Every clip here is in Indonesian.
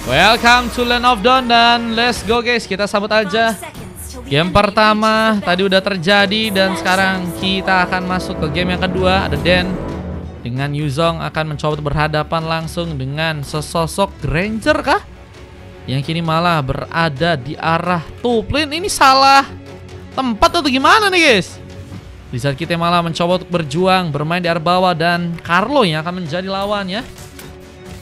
Welcome to Land of Dawn dan let's go guys, kita sambut aja. Game pertama tadi udah terjadi dan sekarang kita akan masuk ke game yang kedua. Ada Den dengan Yuzong akan mencoba berhadapan langsung dengan sesosok Ranger kah? Yang kini malah berada di arah Tuplin. Ini salah tempat atau gimana nih guys? Di saat kita malah mencoba untuk berjuang bermain di arah bawah dan Carlo yang akan menjadi lawannya.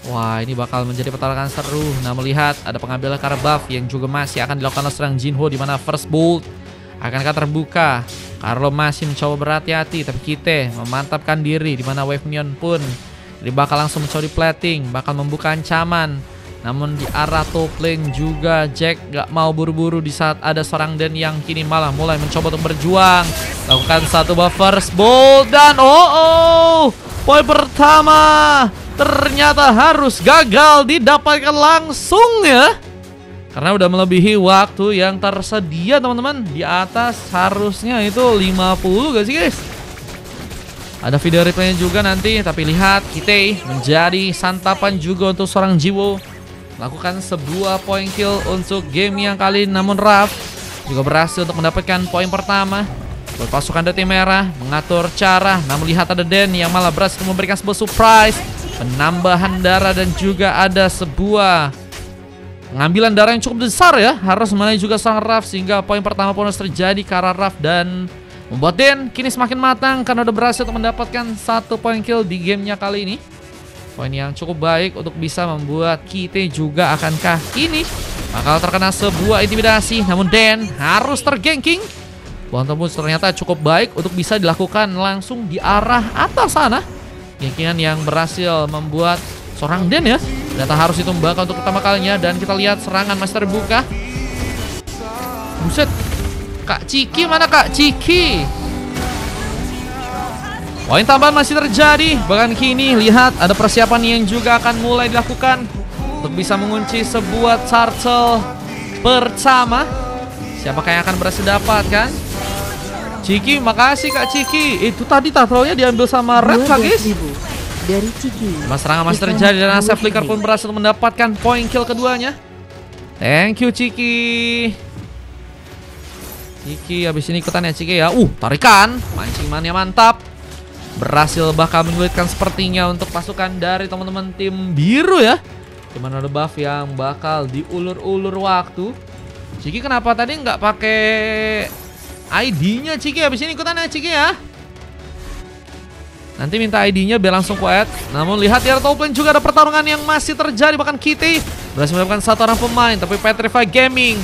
Wah, ini bakal menjadi pertarungan seru. Nah, melihat ada pengambilan karena buff yang juga masih akan dilakukan oleh serang Jinho, di mana first bolt akankah terbuka. Carlo masih mencoba berhati-hati, tapi kita memantapkan diri, di mana wave minion pun jadi bakal langsung mencoba di plating, bakal membuka ancaman. Namun di arah top lane juga Jack gak mau buru-buru di saat ada seorang Den yang kini malah mulai mencoba untuk berjuang. Lakukan satu buff first bolt dan poin pertama ternyata harus gagal didapatkan langsung ya. Karena udah melebihi waktu yang tersedia teman-teman. Di atas harusnya itu 50 gak sih guys? Ada video replaynya juga nanti. Tapi lihat kita menjadi santapan juga untuk seorang Jiwo. Lakukan sebuah point kill untuk game yang kali ini. Namun Raf juga berhasil untuk mendapatkan poin pertama. Buat pasukan dari tim merah mengatur cara. Namun lihat ada Den yang malah berhasil memberikan sebuah surprise, penambahan darah dan juga ada sebuah pengambilan darah yang cukup besar ya. Harus menaik juga sang Raf sehingga poin pertama pun harus terjadi ke arah Raf dan membuat Den kini semakin matang karena udah berhasil untuk mendapatkan satu poin kill di gamenya kali ini. Poin yang cukup baik untuk bisa membuat kita juga akankah ini bakal terkena sebuah intimidasi. Namun Den harus terganking. Buang tembus ternyata cukup baik untuk bisa dilakukan langsung di arah atas sana. Yankinan yang berhasil membuat seorang Den ya ternyata harus itu bakal untuk pertama kalinya. Dan kita lihat serangan masih terbuka. Buset, Kak Ciki mana Kak Ciki? Poin tambahan masih terjadi. Bahkan kini lihat ada persiapan yang juga akan mulai dilakukan untuk bisa mengunci sebuah turtle pertama. Siapakah yang akan berhasil dapatkan? Ciki, makasih Kak Ciki. Itu tadi turtle-nya diambil sama Red Kak guys. Dari Ciki. Mas serangan masih terjadi dan Asep Flicker pun berhasil mendapatkan poin kill keduanya. Thank you Ciki. Ciki habis ini ikutan ya Ciki ya. Tarikan. Mancing mania mantap. Berhasil bakal menyulitkan sepertinya untuk pasukan dari teman-teman tim biru ya. Dimana ada buff yang bakal diulur-ulur waktu. Ciki kenapa tadi nggak pakai ID-nya Ciki? Habis ini ikutan ya Ciki ya. Nanti minta ID-nya biar langsung kuat. Namun lihat di arah top lane juga ada pertarungan yang masih terjadi. Bahkan Kitty berhasil mendapatkan satu orang pemain, tapi Petrify Gaming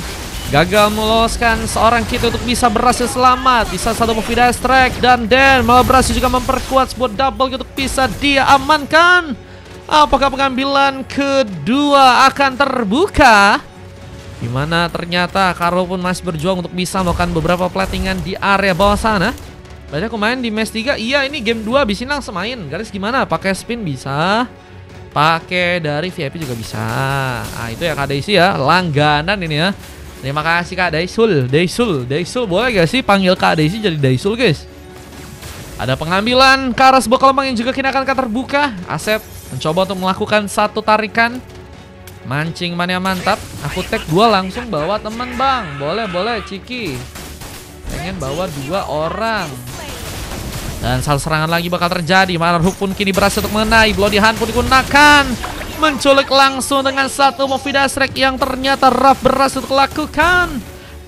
gagal meloloskan seorang Kitty untuk bisa berhasil selamat. Bisa satu movie dash track dan Den malah berhasil juga memperkuat sebuah double untuk bisa dia amankan. Apakah pengambilan kedua akan terbuka? Dimana ternyata Carlo pun masih berjuang untuk bisa melakukan beberapa platingan di area bawah sana. Berarti aku main di match 3. Iya, ini game 2 abis ini langsung main. Garis gimana? Pakai spin bisa, pakai dari VIP juga bisa. Nah itu ya Kak Daisy ya, langganan ini ya. Terima kasih Kak Daisul. Daisul boleh gak sih panggil Kak Daisy jadi Daisul guys? Ada pengambilan ke arah sebuah kelemahan yang juga kini akan terbuka. Asep mencoba untuk melakukan satu tarikan. Mancing mania mantap. Aku tag 2 langsung bawa teman bang. Boleh Ciki. Pengen bawa 2 orang. Dan satu serangan lagi bakal terjadi. Marhum pun kini berhasil untuk mengenai. Bloody Hand pun digunakan. Menculik langsung dengan satu movie dash track yang ternyata Raf berhasil untuk lakukan.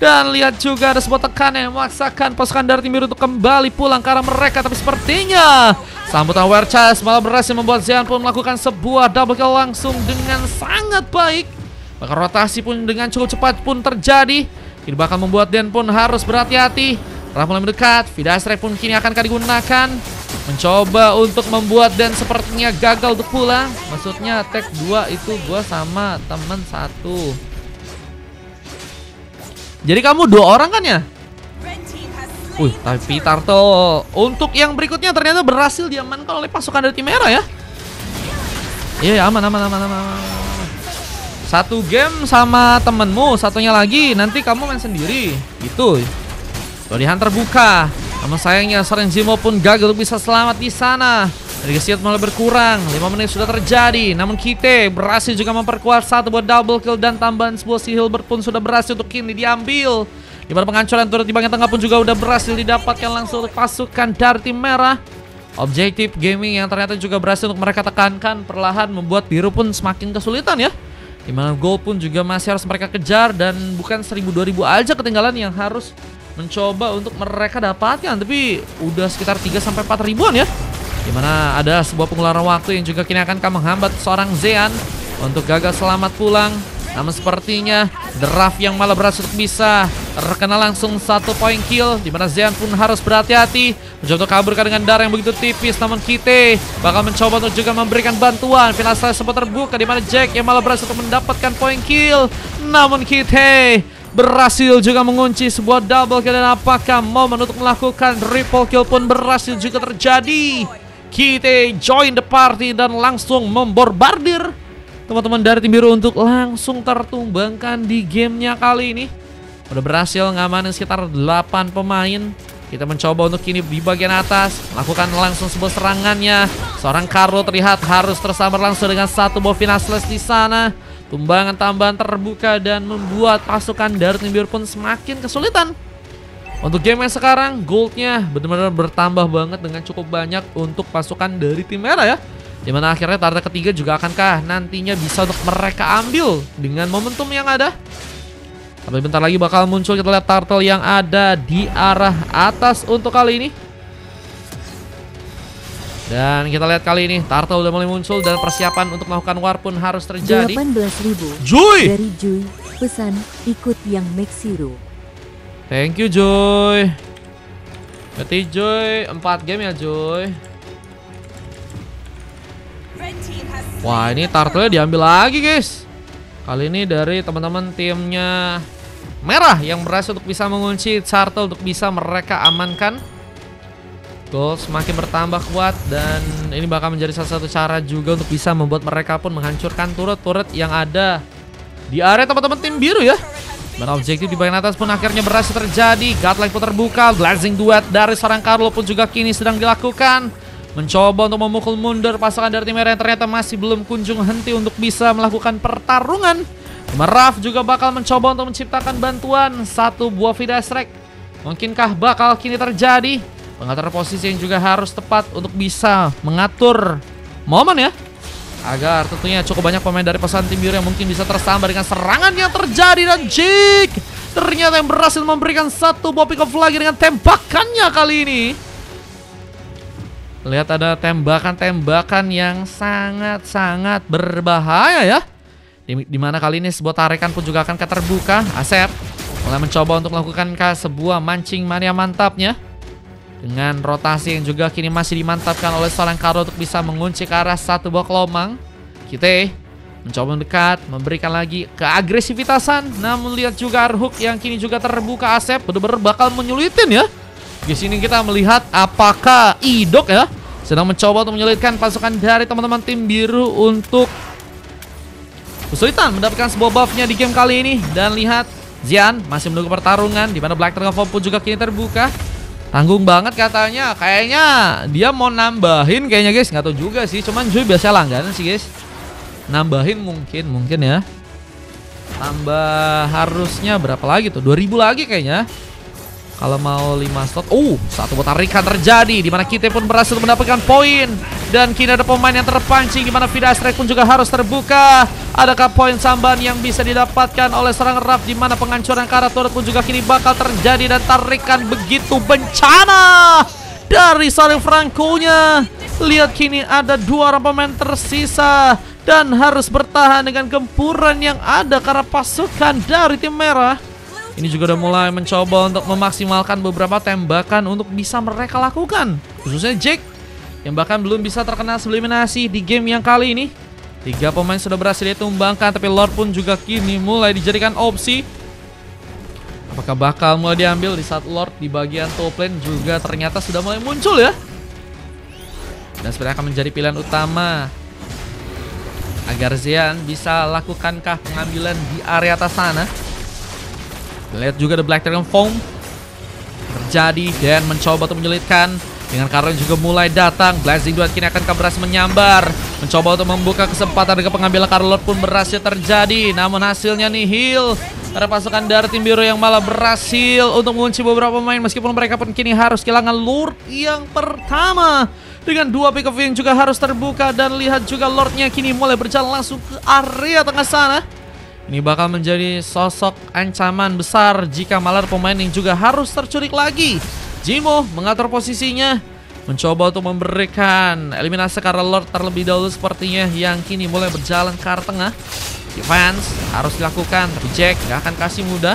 Dan lihat juga ada sebuah tekanan yang memaksakan pasukan dari tim biru untuk kembali pulang ke arah mereka. Tapi sepertinya sambutan Wear Chase malah berhasil membuat Zean pun melakukan sebuah double kill langsung dengan sangat baik. Bahkan rotasi pun dengan cukup cepat pun terjadi. Ini bakal membuat Den pun harus berhati-hati. Raf mulai mendekat. Vidas Strike pun kini akan digunakan. Mencoba untuk membuat Den sepertinya gagal untuk pulang. Maksudnya tag 2 itu gua sama temen 1. Jadi kamu 2 orang kan ya? Tapi Turtle untuk yang berikutnya ternyata berhasil diamankan oleh pasukan dari tim merah ya. Iya aman. Satu game sama temenmu, satunya lagi nanti kamu main sendiri. Gitu. Lodihan terbuka. Namun sayangnya seorang Zimo pun gagal untuk bisa selamat di sana. Energi shield malah berkurang. 5 menit sudah terjadi. Namun Kite berhasil juga memperkuat satu buat double kill. Dan tambahan sebuah si Hilbert pun sudah berhasil untuk kini diambil. Di mana penghancuran turret di bagian tengah pun juga udah berhasil didapatkan langsung untuk pasukan dari tim merah. Objektif gaming yang ternyata juga berhasil untuk mereka tekankan perlahan membuat biru pun semakin kesulitan ya. Dimana gold pun juga masih harus mereka kejar. Dan bukan 1000-2000 aja ketinggalan yang harus mencoba untuk mereka dapatkan. Tapi udah sekitar 3-4 ribuan ya. Dimana ada sebuah pengeluaran waktu yang juga kini akan menghambat seorang Zean untuk gagal selamat pulang. Namun sepertinya Draft yang malah berhasil untuk bisa terkena langsung 1 poin kill. Dimana Zean pun harus berhati-hati mencoba untuk kaburkan dengan darah yang begitu tipis. Namun Kite bakal mencoba untuk juga memberikan bantuan. Final saya sempat terbuka dimana Jack yang malah berhasil untuk mendapatkan poin kill. Namun Kite berhasil juga mengunci sebuah double kill. Dan apakah momen untuk melakukan triple kill pun berhasil juga terjadi. Kite join the party dan langsung memborbardir teman-teman dari tim biru untuk langsung tertumbangkan di gamenya kali ini. Udah berhasil ngamanin sekitar 8 pemain. Kita mencoba untuk kini di bagian atas lakukan langsung sebuah serangannya. Seorang Carlo terlihat harus tersambar langsung dengan satu buah final slash di sana. Tumbangan tambahan terbuka dan membuat pasukan dari tim biru pun semakin kesulitan. Untuk game yang sekarang goldnya benar-benar bertambah banget dengan cukup banyak untuk pasukan dari tim merah ya. Dimana akhirnya target ketiga juga akankah nantinya bisa untuk mereka ambil dengan momentum yang ada. Tapi bentar lagi bakal muncul, kita lihat turtle yang ada di arah atas untuk kali ini. Dan kita lihat kali ini turtle udah mulai muncul dan persiapan untuk melakukan war pun harus terjadi. 18.000 Joy! dari Joy, pesan ikut yang Max Hero. Thank you Joy. Berarti Joy 4 game ya Joy. Wah ini turtle-nya diambil lagi guys. Kali ini dari teman-teman timnya merah yang berhasil untuk bisa mengunci turtle untuk bisa mereka amankan. Gold semakin bertambah kuat dan ini bakal menjadi salah satu cara juga untuk bisa membuat mereka pun menghancurkan turret-turret yang ada di area teman-teman tim biru ya. Dan objektif di bagian atas pun akhirnya berhasil terjadi. Godlike pun terbuka. Blazing duet dari seorang Carlo pun juga kini sedang dilakukan. Mencoba untuk memukul mundur pasukan dari tim merah yang ternyata masih belum kunjung henti untuk bisa melakukan pertarungan. Meraf juga bakal mencoba untuk menciptakan bantuan satu buah Vida Strike. Mungkinkah bakal kini terjadi? Pengatur posisi yang juga harus tepat untuk bisa mengatur momen ya. Agar tentunya cukup banyak pemain dari pasukan tim biru yang mungkin bisa tersambar dengan serangan yang terjadi. Dan Jake ternyata yang berhasil memberikan satu buah pick off lagi dengan tembakannya kali ini. Lihat ada tembakan-tembakan yang sangat-sangat berbahaya ya. Dimana kali ini sebuah tarikan pun juga akan terbuka. Asep mulai mencoba untuk melakukan sebuah mancing mania mantapnya. Dengan rotasi yang juga kini masih dimantapkan oleh seorang Carlo untuk bisa mengunci ke arah satu buah kelomang. Kite mencoba mendekat, memberikan lagi keagresifitasan. Namun lihat juga Arhook yang kini juga terbuka. Asep benar-benar bakal menyulitin ya. Di sini kita melihat apakah Idok ya sedang mencoba untuk menyulitkan pasukan dari teman-teman tim biru untuk kesulitan mendapatkan sebuah buffnya di game kali ini. Dan lihat Zian masih menunggu pertarungan di mana Black Dragon Form pun juga kini terbuka. Tanggung banget katanya. Kayaknya dia mau nambahin kayaknya guys. Nggak tahu juga sih. Cuman Joy biasa langganan sih guys. Nambahin mungkin ya. Tambah harusnya berapa lagi tuh? 2000 lagi kayaknya. Kalau mau 5 slot. Satu buat tarikan terjadi. Dimana Kite pun berhasil mendapatkan poin. Dan kini ada pemain yang terpancing. Dimana Vida Strike pun juga harus terbuka. Adakah poin samban yang bisa didapatkan oleh seorang Raf? Dimana penghancuran ke arah turret pun juga kini bakal terjadi. Dan tarikan begitu bencana dari seorang Franco-nya. Lihat kini ada 2 orang pemain tersisa. Dan harus bertahan dengan gempuran yang ada karena pasukan dari tim merah. Ini juga udah mulai mencoba untuk memaksimalkan beberapa tembakan untuk bisa mereka lakukan. Khususnya Jake yang bahkan belum bisa terkena eliminasi di game yang kali ini. 3 pemain sudah berhasil ditumbangkan, tapi Lord pun juga kini mulai dijadikan opsi. Apakah bakal mulai diambil di saat Lord di bagian top lane juga ternyata sudah mulai muncul ya. Dan sebenarnya akan menjadi pilihan utama agar Zean bisa lakukankah pengambilan di area atas sana. Lihat juga The Black Dragon Form terjadi dan mencoba untuk menyulitkan. Dengan Karlo juga mulai datang. Blazing Duet kini akan berhasil menyambar, mencoba untuk membuka kesempatan dengan pengambilan Karlo pun berhasil terjadi. Namun hasilnya nihil. Ada pasukan dari tim biru yang malah berhasil untuk mengunci beberapa pemain. Meskipun mereka pun kini harus kehilangan Lord yang pertama. Dengan 2 pick off yang juga harus terbuka. Dan lihat juga Lordnya kini mulai berjalan langsung ke area tengah sana. Ini bakal menjadi sosok ancaman besar jika malah pemain yang juga harus terculik lagi. Jimo mengatur posisinya, mencoba untuk memberikan eliminasi karena Lord terlebih dahulu sepertinya yang kini mulai berjalan ke arah tengah. Defense harus dilakukan, tapi Jack gak akan kasih mudah.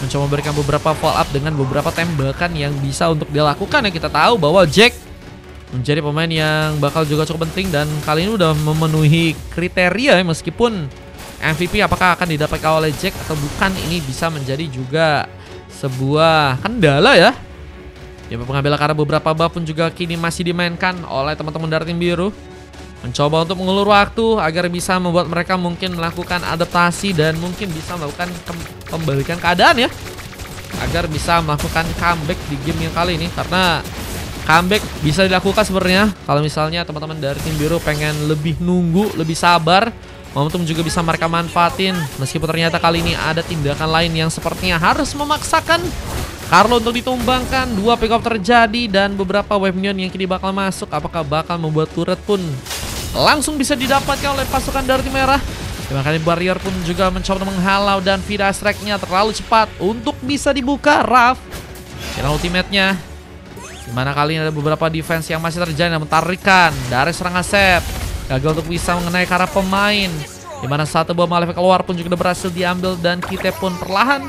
Mencoba memberikan beberapa follow up dengan beberapa tembakan yang bisa untuk dilakukan. Ya, kita tahu bahwa Jack menjadi pemain yang bakal juga cukup penting dan kali ini udah memenuhi kriteria ya, meskipun MVP apakah akan didapatkan oleh Jack atau bukan, ini bisa menjadi juga sebuah kendala ya. Ya, pengambilan karena beberapa buff pun juga kini masih dimainkan oleh teman-teman dari tim biru. Mencoba untuk mengulur waktu agar bisa membuat mereka mungkin melakukan adaptasi dan mungkin bisa melakukan kembalikan keadaan ya. Agar bisa melakukan comeback di game yang kali ini. Karena comeback bisa dilakukan sebenarnya kalau misalnya teman-teman dari tim biru pengen lebih nunggu, lebih sabar. Momentum juga bisa mereka manfaatin. Meskipun ternyata kali ini ada tindakan lain yang sepertinya harus memaksakan Karlo untuk ditumbangkan. 2 pick off terjadi dan beberapa wave minion yang kini bakal masuk. Apakah bakal membuat turret pun langsung bisa didapatkan oleh pasukan dari tim merah. Terima kasih Barrier pun juga mencoba menghalau dan Vida Strike-nya terlalu cepat untuk bisa dibuka. Raf kira ultimate-nya, dimana kali ini ada beberapa defense yang masih terjadi. Namun tarikan dari serangan Asep gagal untuk bisa mengenai ke arah pemain, dimana satu bom Malef keluar pun juga berhasil diambil dan kita pun perlahan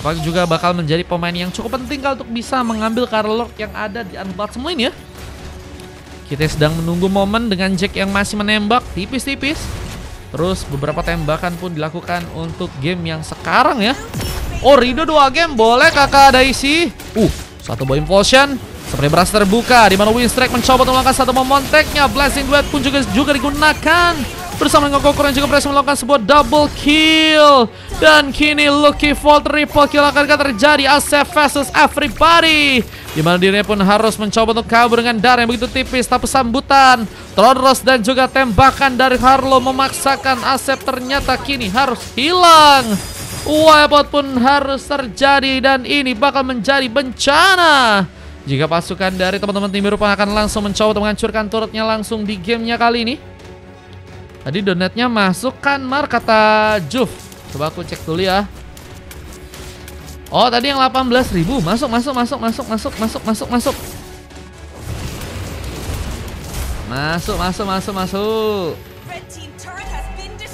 apakah juga bakal menjadi pemain yang cukup penting kalau untuk bisa mengambil Karlo yang ada di Unblood semua ini ya. Kita sedang menunggu momen dengan Jack yang masih menembak tipis-tipis. Terus beberapa tembakan pun dilakukan untuk game yang sekarang ya. Oh, Rido 2 game, boleh kakak Daisy. Satu bom impulsion seperti berhasil terbuka, dimana Winstrike mencoba untuk melakukan satu bom monteknya. Blazing Duet pun juga digunakan bersama dengan Kokoro yang juga berhasil melakukan sebuah double kill. Dan kini Lucky Fall triple kill akan terjadi. Asep versus everybody, dimana dirinya pun harus mencoba untuk kabur dengan darah yang begitu tipis. Tapi sambutan terus dan juga tembakan dari Karlo memaksakan Asep ternyata kini harus hilang. Wipeout pun harus terjadi dan ini bakal menjadi bencana jika pasukan dari teman-teman tim biru akan langsung mencoba untuk menghancurkan turretnya langsung di gamenya kali ini. Tadi donatnya masuk kan Mar, kata Juf. Coba aku cek dulu ya. Oh, tadi yang 18.000. Masuk.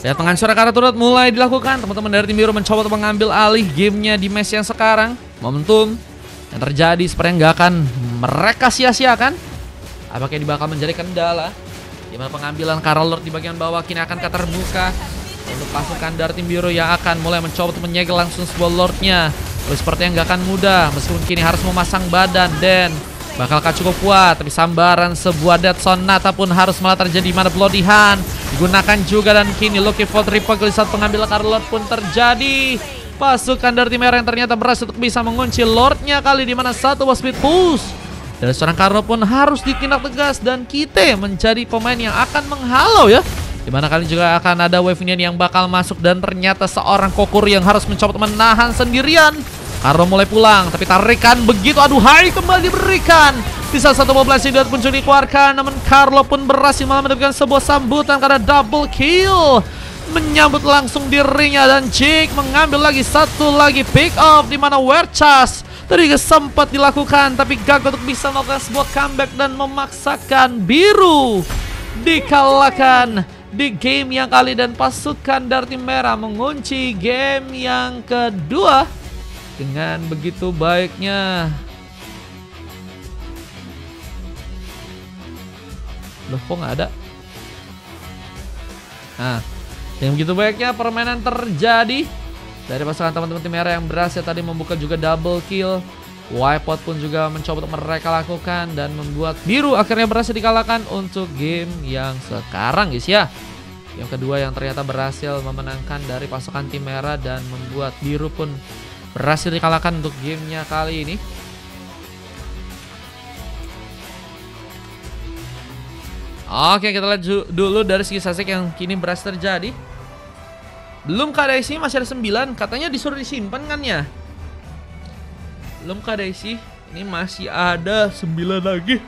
Ya, penghancuran karena turret mulai dilakukan. Teman-teman dari tim biru mencoba untuk mengambil alih gamenya di match yang sekarang. Momentum yang terjadi sepertinya nggak akan mereka sia-siakan. Apakah ini bakal menjadi kendala? Dimana pengambilan Karlo di bagian bawah kini akan terbuka untuk pasukan dari tim biru yang akan mulai mencoba untuk menyegel langsung sebuah Lordnya. Terus sepertinya nggak akan mudah meskipun kini harus memasang badan dan bakalkah cukup kuat. Tapi sambaran sebuah Dead Sonata pun harus malah terjadi, mana Bloody Hand digunakan juga dan kini Lucky Fall triple kill saat pengambilan Karlo pun terjadi. Pasukan dari tim merah yang ternyata berhasil untuk bisa mengunci Lordnya kali, dimana satu speed push dari seorang Karlo pun harus ditindak tegas dan kita menjadi pemain yang akan menghalau ya. Dimana kali juga akan ada wave minion yang bakal masuk dan ternyata seorang Kokoro yang harus mencoba menahan sendirian. Karlo mulai pulang tapi tarikan begitu aduhai kembali diberikan. Di salah satu mobil Blazing pun juga dikeluarkan, namun Karlo pun berhasil malah mendapatkan sebuah sambutan karena double kill. Menyambut langsung dirinya dan Jake mengambil lagi satu lagi pick off, dimana Werchas tadi sempat dilakukan tapi gagal untuk bisa melakukan sebuah comeback dan memaksakan biru dikalahkan di game yang kali, dan pasukan dari tim merah mengunci game yang kedua dengan begitu baiknya. Loh, kok nggak ada? Nah, dengan begitu baiknya permainan terjadi dari pasukan teman-teman tim merah yang berhasil tadi membuka juga double kill. Wipeout pun juga mencoba untuk mereka lakukan dan membuat biru akhirnya berhasil dikalahkan untuk game yang sekarang guys ya. Yang kedua yang ternyata berhasil memenangkan dari pasukan tim merah dan membuat biru pun berhasil dikalahkan untuk gamenya kali ini. Oke, kita lihat dulu dari segi statistik yang kini berhasil terjadi. Belum KDC masih ada 9. Katanya disuruh disimpan kan ya. Belum KDC. Ini masih ada 9 lagi.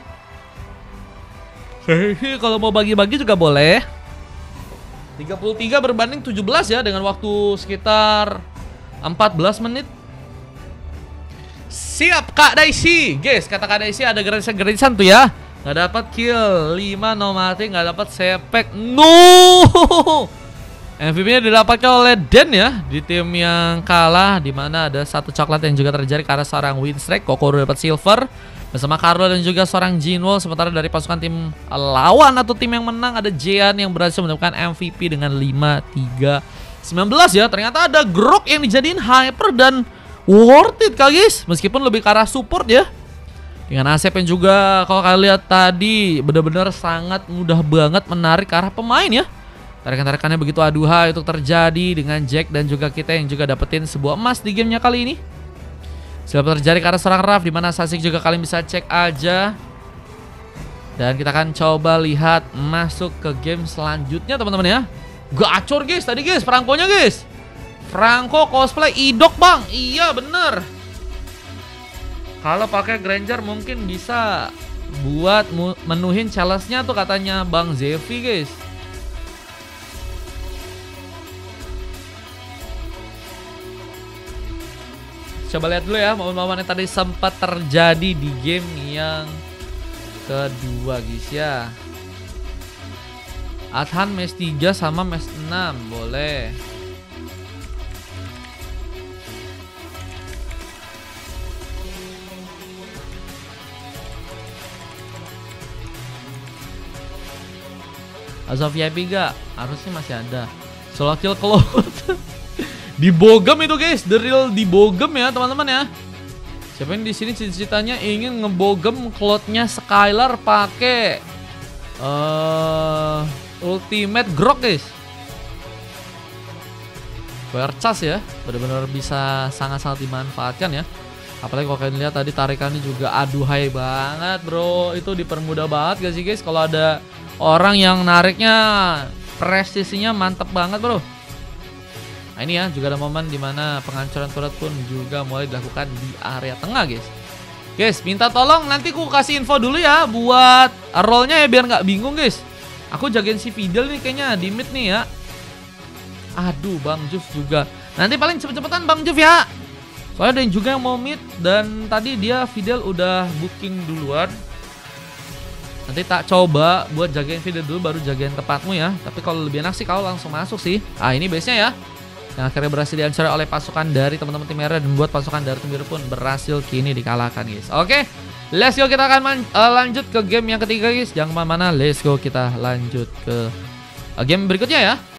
Kalau mau bagi-bagi juga boleh. 33 berbanding 17 ya, dengan waktu sekitar 14 menit. Siap Kak Daisy. Guys, kata Kak Daisy ada gratisan tuh ya. Nggak dapat kill 5, no mati, nggak dapat sepek. No. MVP-nya didapatkan oleh Den ya di tim yang kalah, di mana ada satu coklat yang juga terjadi karena seorang Winstrike. Kokoro dapat silver bersama Carlo dan juga seorang Jinwoo. Sementara dari pasukan tim lawan atau tim yang menang ada Jean yang berhasil mendapatkan MVP dengan 5-3-19 ya. Ternyata ada Grok yang dijadiin hyper dan worth it Kak guys, meskipun lebih ke arah support ya. Dengan Asep yang juga kalau kalian lihat tadi benar-benar sangat mudah banget menarik ke arah pemain ya. Tarikan-tarikannya begitu aduhai untuk terjadi dengan Jack dan juga kita yang juga dapetin sebuah emas di gamenya kali ini. Sudah terjadi ke arah seorang Raf, dimana Sasik juga kalian bisa cek aja. Dan kita akan coba lihat masuk ke game selanjutnya teman-teman ya. Gacor guys tadi guys, Franco-nya guys. Franco cosplay Idok bang, iya bener. Kalau pakai Granger mungkin bisa buat menuhin challenge-nya tuh katanya Bang Zevi guys. Coba lihat dulu ya momen-momen yang tadi sempat terjadi di game yang kedua guys ya. Adhan match 3 sama match 6 boleh. Azov VIP gak? Harusnya masih ada. Solo kill Cloud. Dibogem itu guys, the real dibogem ya teman-teman ya. Siapa yang di sini cita-citanya ingin ngebogem Cloud-nya Skylar pakai ultimate Grok guys. Bercas ya, benar-benar bisa sangat-sangat dimanfaatkan ya. Apalagi kalau kalian lihat tadi tarikannya juga aduhai banget bro. Itu dipermudah banget gak sih guys kalau ada orang yang nariknya presisinya mantep banget bro. Nah ini ya juga ada momen dimana penghancuran turret pun juga mulai dilakukan di area tengah guys. Guys minta tolong nanti aku kasih info dulu ya buat rollnya ya biar nggak bingung guys. Aku jagain si Fidel nih kayaknya di mid nih ya. Aduh Bang Juf juga. Nanti paling cepet-cepetan Bang Juf ya. Soalnya ada yang juga yang mau mid dan tadi dia Fidel udah booking duluan. Nanti tak coba buat jagain Fidel dulu baru jagain tempatmu ya. Tapi kalau lebih enak sih kau langsung masuk sih. Ah ini base-nya ya. Yang akhirnya berhasil dihancurkan oleh pasukan dari teman-teman tim merah dan membuat pasukan dari tim biru pun berhasil kini dikalahkan guys. Oke, let's go kita akan lanjut ke game yang ketiga guys. Jangan kemana-mana, let's go kita lanjut ke game berikutnya ya.